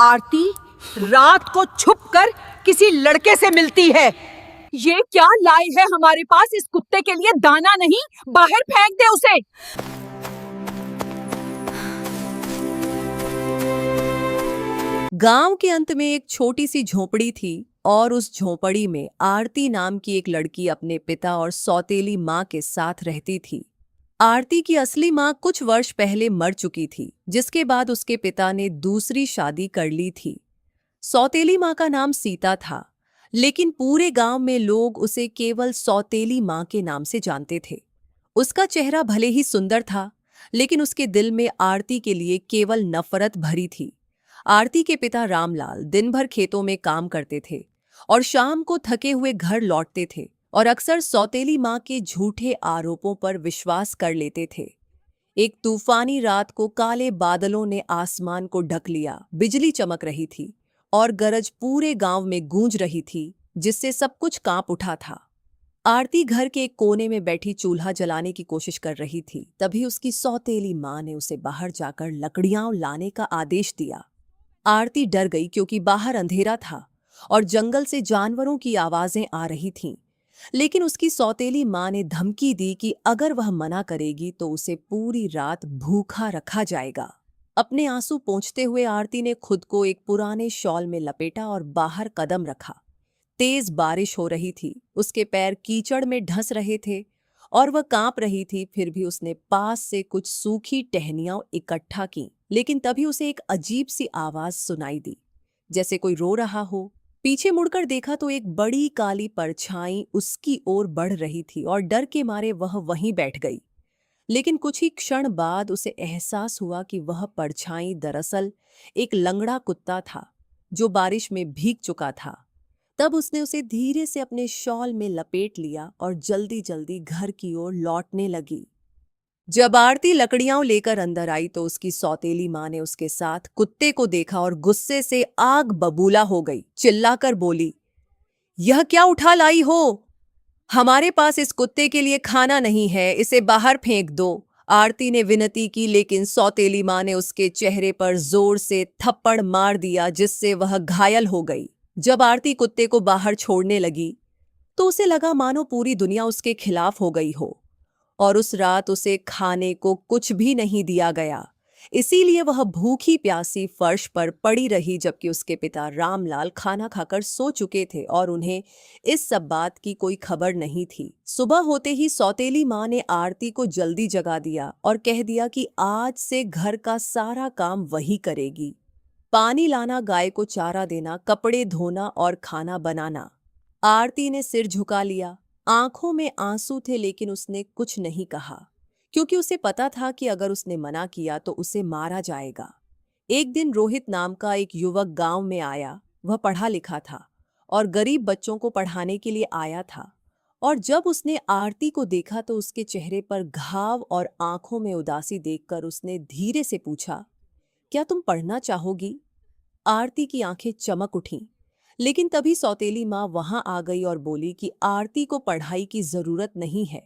आरती रात को छुपकर किसी लड़के से मिलती है। ये क्या लाई है हमारे पास? इस कुत्ते के लिए दाना नहीं, बाहर फेंक दे उसे। गांव के अंत में एक छोटी सी झोपड़ी थी और उस झोपड़ी में आरती नाम की एक लड़की अपने पिता और सौतेली माँ के साथ रहती थी। आरती की असली माँ कुछ वर्ष पहले मर चुकी थी, जिसके बाद उसके पिता ने दूसरी शादी कर ली थी। सौतेली माँ का नाम सीता था, लेकिन पूरे गांव में लोग उसे केवल सौतेली माँ के नाम से जानते थे। उसका चेहरा भले ही सुंदर था, लेकिन उसके दिल में आरती के लिए केवल नफरत भरी थी। आरती के पिता रामलाल दिन भर खेतों में काम करते थे और शाम को थके हुए घर लौटते थे और अक्सर सौतेली माँ के झूठे आरोपों पर विश्वास कर लेते थे। एक तूफानी रात को काले बादलों ने आसमान को ढक लिया। बिजली चमक रही थी और गरज पूरे गांव में गूंज रही थी, जिससे सब कुछ कांप उठा था। आरती घर के एक कोने में बैठी चूल्हा जलाने की कोशिश कर रही थी। तभी उसकी सौतेली माँ ने उसे बाहर जाकर लकड़ियां लाने का आदेश दिया। आरती डर गई, क्योंकि बाहर अंधेरा था और जंगल से जानवरों की आवाजें आ रही थीं। लेकिन उसकी सौतेली माँ ने धमकी दी कि अगर वह मना करेगी तो उसे पूरी रात भूखा रखा जाएगा। अपने आंसू पोंछते हुए आरती ने खुद को एक पुराने शॉल में लपेटा और बाहर कदम रखा। तेज बारिश हो रही थी, उसके पैर कीचड़ में ढस रहे थे और वह कांप रही थी। फिर भी उसने पास से कुछ सूखी टहनियां इकट्ठा की। लेकिन तभी उसे एक अजीब सी आवाज सुनाई दी, जैसे कोई रो रहा हो। पीछे मुड़कर देखा तो एक बड़ी काली परछाई उसकी ओर बढ़ रही थी और डर के मारे वह वहीं बैठ गई। लेकिन कुछ ही क्षण बाद उसे एहसास हुआ कि वह परछाई दरअसल एक लंगड़ा कुत्ता था, जो बारिश में भीग चुका था। तब उसने उसे धीरे से अपने शॉल में लपेट लिया और जल्दी जल्दी घर की ओर लौटने लगी। जब आरती लकड़ियां लेकर अंदर आई तो उसकी सौतेली माँ ने उसके साथ कुत्ते को देखा और गुस्से से आग बबूला हो गई। चिल्लाकर बोली, यह क्या उठा लाई हो? हमारे पास इस कुत्ते के लिए खाना नहीं है, इसे बाहर फेंक दो। आरती ने विनती की, लेकिन सौतेली माँ ने उसके चेहरे पर जोर से थप्पड़ मार दिया, जिससे वह घायल हो गई। जब आरती कुत्ते को बाहर छोड़ने लगी तो उसे लगा मानो पूरी दुनिया उसके खिलाफ हो गई हो और उस रात उसे खाने को कुछ भी नहीं दिया गया। इसीलिए वह भूखी प्यासी फर्श पर पड़ी रही, जबकि उसके पिता रामलाल खाना खाकर सो चुके थे और उन्हें इस सब बात की कोई खबर नहीं थी। सुबह होते ही सौतेली माँ ने आरती को जल्दी जगा दिया और कह दिया कि आज से घर का सारा काम वही करेगी। पानी लाना, गाय को चारा देना, कपड़े धोना और खाना बनाना। आरती ने सिर झुका लिया। आंखों में आंसू थे, लेकिन उसने कुछ नहीं कहा, क्योंकि उसे पता था कि अगर उसने मना किया तो उसे मारा जाएगा। एक दिन रोहित नाम का एक युवक गांव में आया। वह पढ़ा लिखा था और गरीब बच्चों को पढ़ाने के लिए आया था। और जब उसने आरती को देखा तो उसके चेहरे पर घाव और आंखों में उदासी देखकर उसने धीरे से पूछा, क्या तुम पढ़ना चाहोगी? आरती की आंखें चमक उठीं, लेकिन तभी सौतेली माँ वहां आ गई और बोली कि आरती को पढ़ाई की जरूरत नहीं है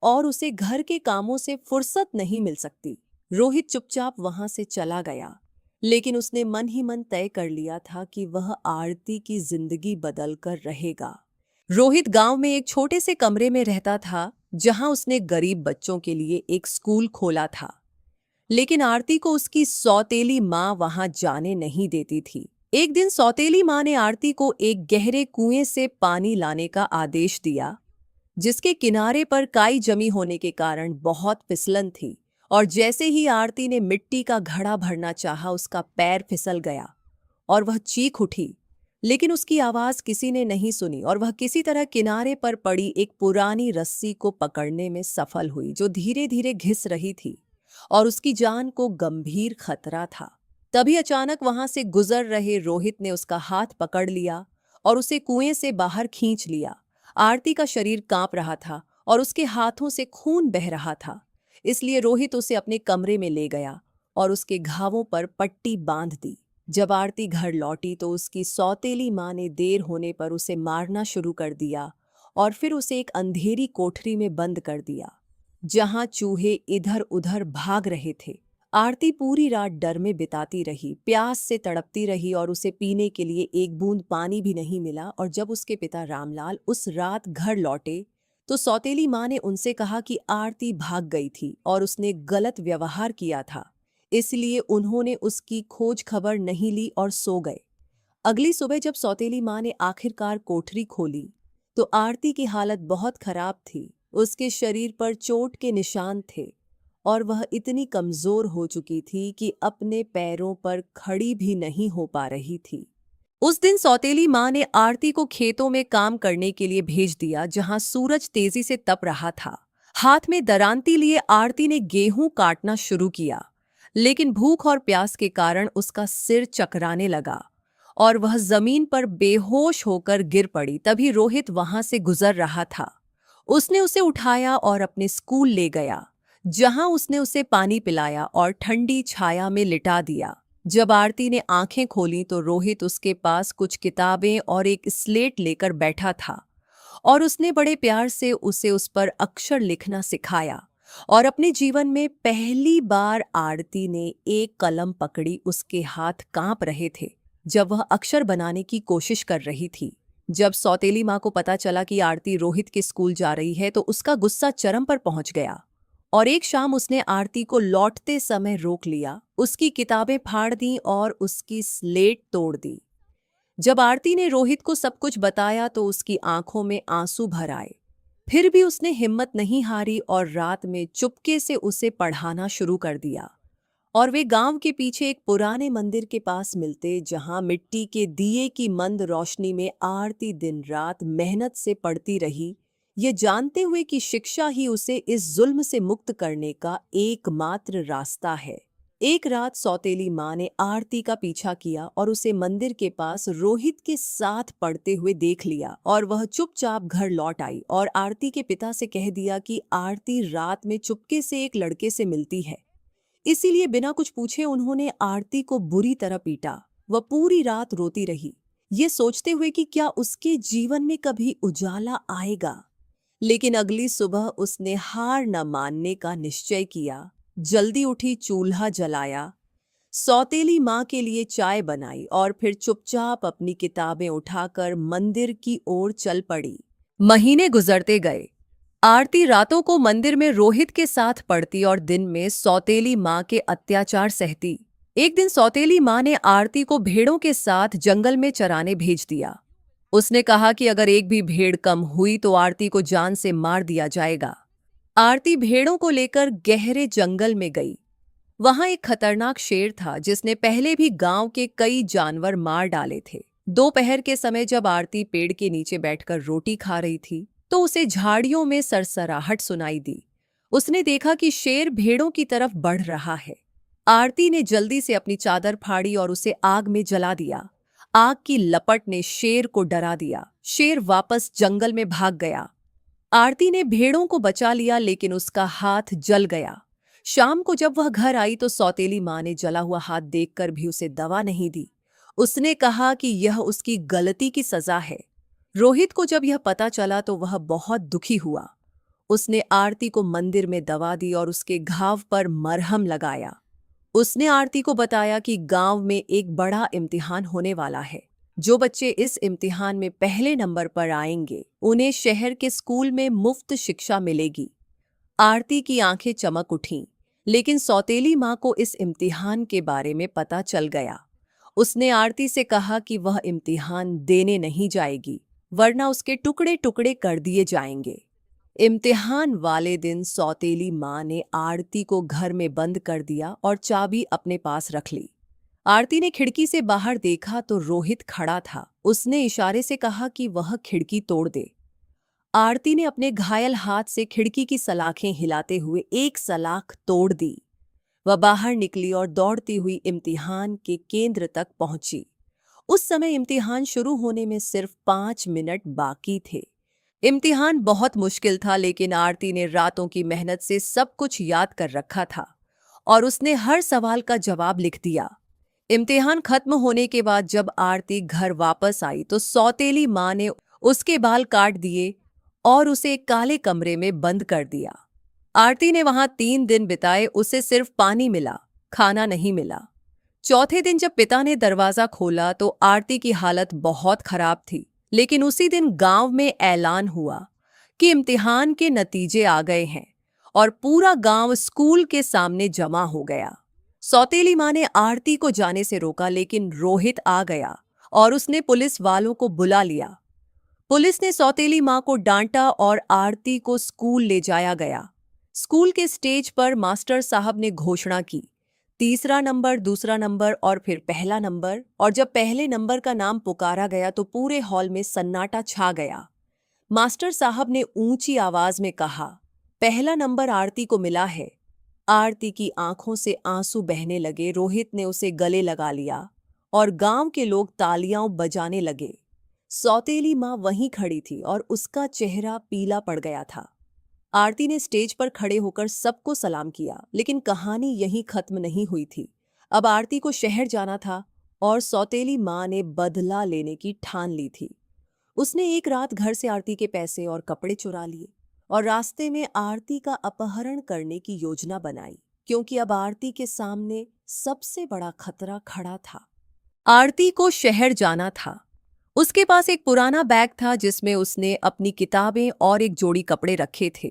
और उसे घर के कामों से फुर्सत नहीं मिल सकती। रोहित चुपचाप वहां से चला गया, लेकिन उसने मन ही मन तय कर लिया था कि वह आरती की जिंदगी बदल कर रहेगा। रोहित गांव में एक छोटे से कमरे में रहता था, जहां उसने गरीब बच्चों के लिए एक स्कूल खोला था। लेकिन आरती को उसकी सौतेली माँ वहां जाने नहीं देती थी। एक दिन सौतेली माँ ने आरती को एक गहरे कुएं से पानी लाने का आदेश दिया, जिसके किनारे पर काई जमी होने के कारण बहुत फिसलन थी। और जैसे ही आरती ने मिट्टी का घड़ा भरना चाहा, उसका पैर फिसल गया और वह चीख उठी। लेकिन उसकी आवाज किसी ने नहीं सुनी और वह किसी तरह किनारे पर पड़ी एक पुरानी रस्सी को पकड़ने में सफल हुई, जो धीरे धीरे घिस रही थी और उसकी जान को गंभीर खतरा था। तभी अचानक वहां से गुजर रहे रोहित ने उसका हाथ पकड़ लिया और उसे कुएं से बाहर खींच लिया। आरती का शरीर कांप रहा था और उसके हाथों से खून बह रहा था, इसलिए रोहित उसे अपने कमरे में ले गया और उसके घावों पर पट्टी बांध दी। जब आरती घर लौटी तो उसकी सौतेली माँ ने देर होने पर उसे मारना शुरू कर दिया और फिर उसे एक अंधेरी कोठरी में बंद कर दिया, जहां चूहे इधर उधर भाग रहे थे। आरती पूरी रात डर में बिताती रही, प्यास से तड़पती रही और उसे पीने के लिए एक बूंद पानी भी नहीं मिला। और जब उसके पिता रामलाल उस रात घर लौटे तो सौतेली माँ ने उनसे कहा कि आरती भाग गई थी और उसने गलत व्यवहार किया था, इसलिए उन्होंने उसकी खोज खबर नहीं ली और सो गए। अगली सुबह जब सौतेली माँ ने आखिरकार कोठरी खोली तो आरती की हालत बहुत खराब थी। उसके शरीर पर चोट के निशान थे और वह इतनी कमजोर हो चुकी थी कि अपने पैरों पर खड़ी भी नहीं हो पा रही थी। उस दिन सौतेली माँ ने आरती को खेतों में काम करने के लिए भेज दिया, जहां सूरज तेजी से तप रहा था। हाथ में दरांती लिए आरती ने गेहूं काटना शुरू किया, लेकिन भूख और प्यास के कारण उसका सिर चकराने लगा और वह जमीन पर बेहोश होकर गिर पड़ी। तभी रोहित वहां से गुजर रहा था। उसने उसे उठाया और अपने स्कूल ले गया, जहां उसने उसे पानी पिलाया और ठंडी छाया में लिटा दिया। जब आरती ने आंखें खोलीं तो रोहित उसके पास कुछ किताबें और एक स्लेट लेकर बैठा था और उसने बड़े प्यार से उसे उस पर अक्षर लिखना सिखाया। और अपने जीवन में पहली बार आरती ने एक कलम पकड़ी। उसके हाथ कांप रहे थे जब वह अक्षर बनाने की कोशिश कर रही थी। जब सौतेली माँ को पता चला कि आरती रोहित के स्कूल जा रही है तो उसका गुस्सा चरम पर पहुंच गया और एक शाम उसने आरती को लौटते समय रोक लिया, उसकी किताबें फाड़ दी और उसकी स्लेट तोड़ दी। जब आरती ने रोहित को सब कुछ बताया तो उसकी आंखों में आंसू भर आए। फिर भी उसने हिम्मत नहीं हारी और रात में चुपके से उसे पढ़ाना शुरू कर दिया। और वे गांव के पीछे एक पुराने मंदिर के पास मिलते, जहां मिट्टी के दिए की मंद रोशनी में आरती दिन रात मेहनत से पढ़ती रही, ये जानते हुए कि शिक्षा ही उसे इस जुल्म से मुक्त करने का एकमात्र रास्ता है। एक रात सौतेली माँ ने आरती का पीछा किया और उसे मंदिर के पास रोहित के साथ पढ़ते हुए देख लिया और वह चुपचाप घर लौट आई और आरती के पिता से कह दिया कि आरती रात में चुपके से एक लड़के से मिलती है। इसीलिए बिना कुछ पूछे उन्होंने आरती को बुरी तरह पीटा। वह पूरी रात रोती रही, ये सोचते हुए कि क्या उसके जीवन में कभी उजाला आएगा। लेकिन अगली सुबह उसने हार न मानने का निश्चय किया। जल्दी उठी, चूल्हा जलाया, सौतेली माँ के लिए चाय बनाई और फिर चुपचाप अपनी किताबें उठाकर मंदिर की ओर चल पड़ी। महीने गुजरते गए। आरती रातों को मंदिर में रोहित के साथ पढ़ती और दिन में सौतेली माँ के अत्याचार सहती। एक दिन सौतेली माँ ने आरती को भेड़ों के साथ जंगल में चराने भेज दिया। उसने कहा कि अगर एक भी भेड़ कम हुई तो आरती को जान से मार दिया जाएगा। आरती भेड़ों को लेकर गहरे जंगल में गई। वहां एक खतरनाक शेर था जिसने पहले भी गांव के कई जानवर मार डाले थे। दोपहर के समय जब आरती पेड़ के नीचे बैठकर रोटी खा रही थी तो उसे झाड़ियों में सरसराहट सुनाई दी। उसने देखा कि शेर भेड़ों की तरफ बढ़ रहा है। आरती ने जल्दी से अपनी चादर फाड़ी और उसे आग में जला दिया। आग की लपट ने शेर को डरा दिया। शेर वापस जंगल में भाग गया। आरती ने भेड़ों को बचा लिया, लेकिन उसका हाथ जल गया। शाम को जब वह घर आई तो सौतेली माँ ने जला हुआ हाथ देखकर भी उसे दवा नहीं दी। उसने कहा कि यह उसकी गलती की सजा है। रोहित को जब यह पता चला तो वह बहुत दुखी हुआ। उसने आरती को मंदिर में दवा दी और उसके घाव पर मरहम लगाया। उसने आरती को बताया कि गांव में एक बड़ा इम्तिहान होने वाला है। जो बच्चे इस इम्तिहान में पहले नंबर पर आएंगे उन्हें शहर के स्कूल में मुफ्त शिक्षा मिलेगी। आरती की आंखें चमक उठीं, लेकिन सौतेली माँ को इस इम्तिहान के बारे में पता चल गया। उसने आरती से कहा कि वह इम्तिहान देने नहीं जाएगी, वरना उसके टुकड़े टुकड़े कर दिए जाएंगे। इम्तिहान वाले दिन सौतेली माँ ने आरती को घर में बंद कर दिया और चाबी अपने पास रख ली। आरती ने खिड़की से बाहर देखा तो रोहित खड़ा था। उसने इशारे से कहा कि वह खिड़की तोड़ दे। आरती ने अपने घायल हाथ से खिड़की की सलाखें हिलाते हुए एक सलाख तोड़ दी। वह बाहर निकली और दौड़ती हुई इम्तिहान के केंद्र तक पहुंची। उस समय इम्तिहान शुरू होने में सिर्फ 5 मिनट बाकी थे। इम्तिहान बहुत मुश्किल था, लेकिन आरती ने रातों की मेहनत से सब कुछ याद कर रखा था और उसने हर सवाल का जवाब लिख दिया। इम्तिहान खत्म होने के बाद जब आरती घर वापस आई तो सौतेली माँ ने उसके बाल काट दिए और उसे एक काले कमरे में बंद कर दिया। आरती ने वहां 3 दिन बिताए। उसे सिर्फ पानी मिला, खाना नहीं मिला। चौथे दिन जब पिता ने दरवाजा खोला तो आरती की हालत बहुत खराब थी। लेकिन उसी दिन गांव में ऐलान हुआ कि इम्तिहान के नतीजे आ गए हैं और पूरा गांव स्कूल के सामने जमा हो गया। सौतेली मां ने आरती को जाने से रोका, लेकिन रोहित आ गया और उसने पुलिस वालों को बुला लिया। पुलिस ने सौतेली मां को डांटा और आरती को स्कूल ले जाया गया। स्कूल के स्टेज पर मास्टर साहब ने घोषणा की, तीसरा नंबर, दूसरा नंबर और फिर पहला नंबर। और जब पहले नंबर का नाम पुकारा गया तो पूरे हॉल में सन्नाटा छा गया। मास्टर साहब ने ऊंची आवाज में कहा, पहला नंबर आरती को मिला है। आरती की आंखों से आंसू बहने लगे। रोहित ने उसे गले लगा लिया और गांव के लोग तालियां बजाने लगे। सौतेली मां वहीं खड़ी थी और उसका चेहरा पीला पड़ गया था। आरती ने स्टेज पर खड़े होकर सबको सलाम किया, लेकिन कहानी यहीं खत्म नहीं हुई थी। अब आरती को शहर जाना था और सौतेली मां ने बदला लेने की ठान ली थी। उसने एक रात घर से आरती के पैसे और कपड़े चुरा लिए और रास्ते में आरती का अपहरण करने की योजना बनाई, क्योंकि अब आरती के सामने सबसे बड़ा खतरा खड़ा था। आरती को शहर जाना था। उसके पास एक पुराना बैग था जिसमें उसने अपनी किताबें और एक जोड़ी कपड़े रखे थे।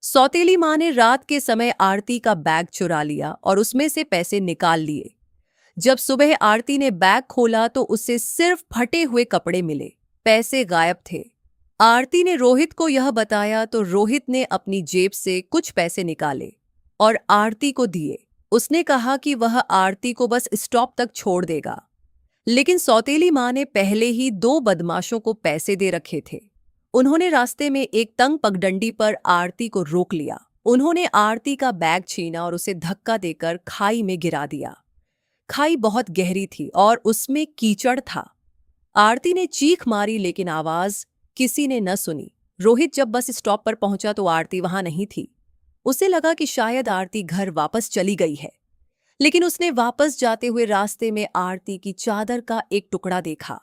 सौतेली मां ने रात के समय आरती का बैग चुरा लिया और उसमें से पैसे निकाल लिए। जब सुबह आरती ने बैग खोला तो उसे सिर्फ फटे हुए कपड़े मिले, पैसे गायब थे। आरती ने रोहित को यह बताया तो रोहित ने अपनी जेब से कुछ पैसे निकाले और आरती को दिए। उसने कहा कि वह आरती को बस स्टॉप तक छोड़ देगा। लेकिन सौतेली मां ने पहले ही 2 बदमाशों को पैसे दे रखे थे। उन्होंने रास्ते में एक तंग पगडंडी पर आरती को रोक लिया। उन्होंने आरती का बैग छीना और उसे धक्का देकर खाई में गिरा दिया। खाई बहुत गहरी थी और उसमें कीचड़ था। आरती ने चीख मारी, लेकिन आवाज किसी ने न सुनी। रोहित जब बस स्टॉप पर पहुंचा तो आरती वहां नहीं थी। उसे लगा कि शायद आरती घर वापस चली गई है, लेकिन उसने वापस जाते हुए रास्ते में आरती की चादर का एक टुकड़ा देखा।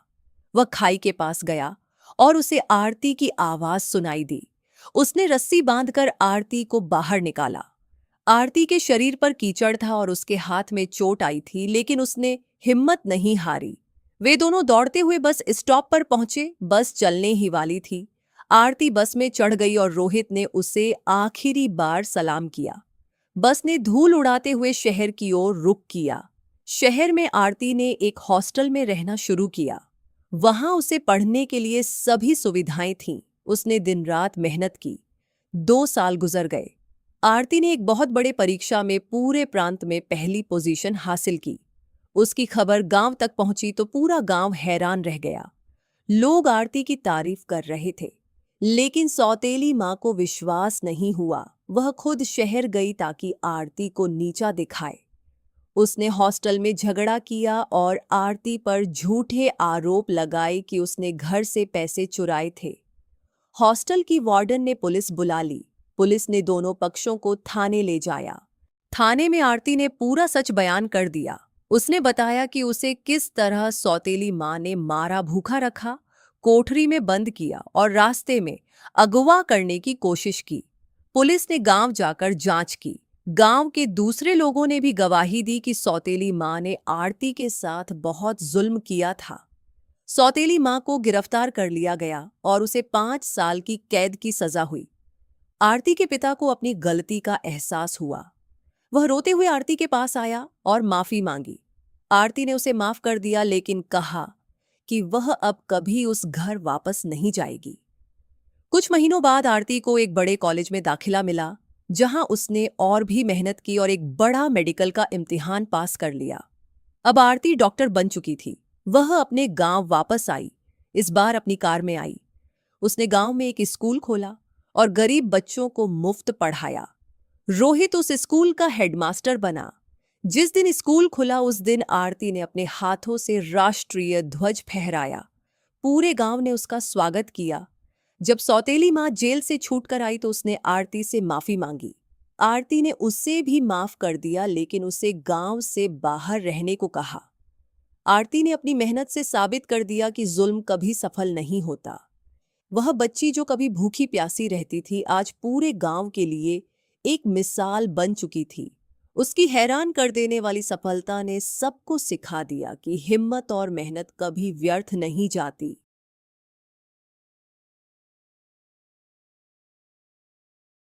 वह खाई के पास गया और उसे आरती की आवाज सुनाई दी। उसने रस्सी बांधकर आरती को बाहर निकाला। आरती के शरीर पर कीचड़ था और उसके हाथ में चोट आई थी, लेकिन उसने हिम्मत नहीं हारी। वे दोनों दौड़ते हुए बस स्टॉप पर पहुंचे। बस चलने ही वाली थी। आरती बस में चढ़ गई और रोहित ने उसे आखिरी बार सलाम किया। बस ने धूल उड़ाते हुए शहर की ओर रुख किया। शहर में आरती ने एक हॉस्टल में रहना शुरू किया। वहां उसे पढ़ने के लिए सभी सुविधाएं थीं। उसने दिन रात मेहनत की। 2 साल गुजर गए। आरती ने एक बहुत बड़े परीक्षा में पूरे प्रांत में पहली पोजीशन हासिल की। उसकी खबर गांव तक पहुंची तो पूरा गांव हैरान रह गया। लोग आरती की तारीफ कर रहे थे, लेकिन सौतेली मां को विश्वास नहीं हुआ। वह खुद शहर गई ताकि आरती को नीचा दिखाए। उसने हॉस्टल में झगड़ा किया और आरती पर झूठे आरोप लगाए कि उसने घर से पैसे चुराए थे। हॉस्टल की वार्डन ने पुलिस बुला ली। पुलिस ने दोनों पक्षों को थाने ले जाया। थाने में आरती ने पूरा सच बयान कर दिया। उसने बताया कि उसे किस तरह सौतेली मां ने मारा, भूखा रखा, कोठरी में बंद किया और रास्ते में अगवा करने की कोशिश की। पुलिस ने गांव जाकर जांच की। गांव के दूसरे लोगों ने भी गवाही दी कि सौतेली मां ने आरती के साथ बहुत जुल्म किया था। सौतेली मां को गिरफ्तार कर लिया गया और उसे 5 साल की कैद की सजा हुई। आरती के पिता को अपनी गलती का एहसास हुआ। वह रोते हुए आरती के पास आया और माफी मांगी। आरती ने उसे माफ कर दिया, लेकिन कहा कि वह अब कभी उस घर वापस नहीं जाएगी। कुछ महीनों बाद आरती को एक बड़े कॉलेज में दाखिला मिला, जहां उसने और भी मेहनत की और एक बड़ा मेडिकल का इम्तिहान पास कर लिया। अब आरती डॉक्टर बन चुकी थी। वह अपने गांव वापस आई। इस बार अपनी कार में आई। उसने गांव में एक स्कूल खोला और गरीब बच्चों को मुफ्त पढ़ाया। रोहित उस स्कूल का हेडमास्टर बना। जिस दिन स्कूल खुला उस दिन आरती ने अपने हाथों से राष्ट्रीय ध्वज फहराया। पूरे गांव ने उसका स्वागत किया। जब सौतेली मां जेल से छूटकर आई तो उसने आरती से माफी मांगी। आरती ने उसे भी माफ कर दिया, लेकिन उसे गांव से बाहर रहने को कहा। आरती ने अपनी मेहनत से साबित कर दिया कि जुल्म कभी सफल नहीं होता। वह बच्ची जो कभी भूखी प्यासी रहती थी, आज पूरे गांव के लिए एक मिसाल बन चुकी थी। उसकी हैरान कर देने वाली सफलता ने सबको सिखा दिया कि हिम्मत और मेहनत कभी व्यर्थ नहीं जाती।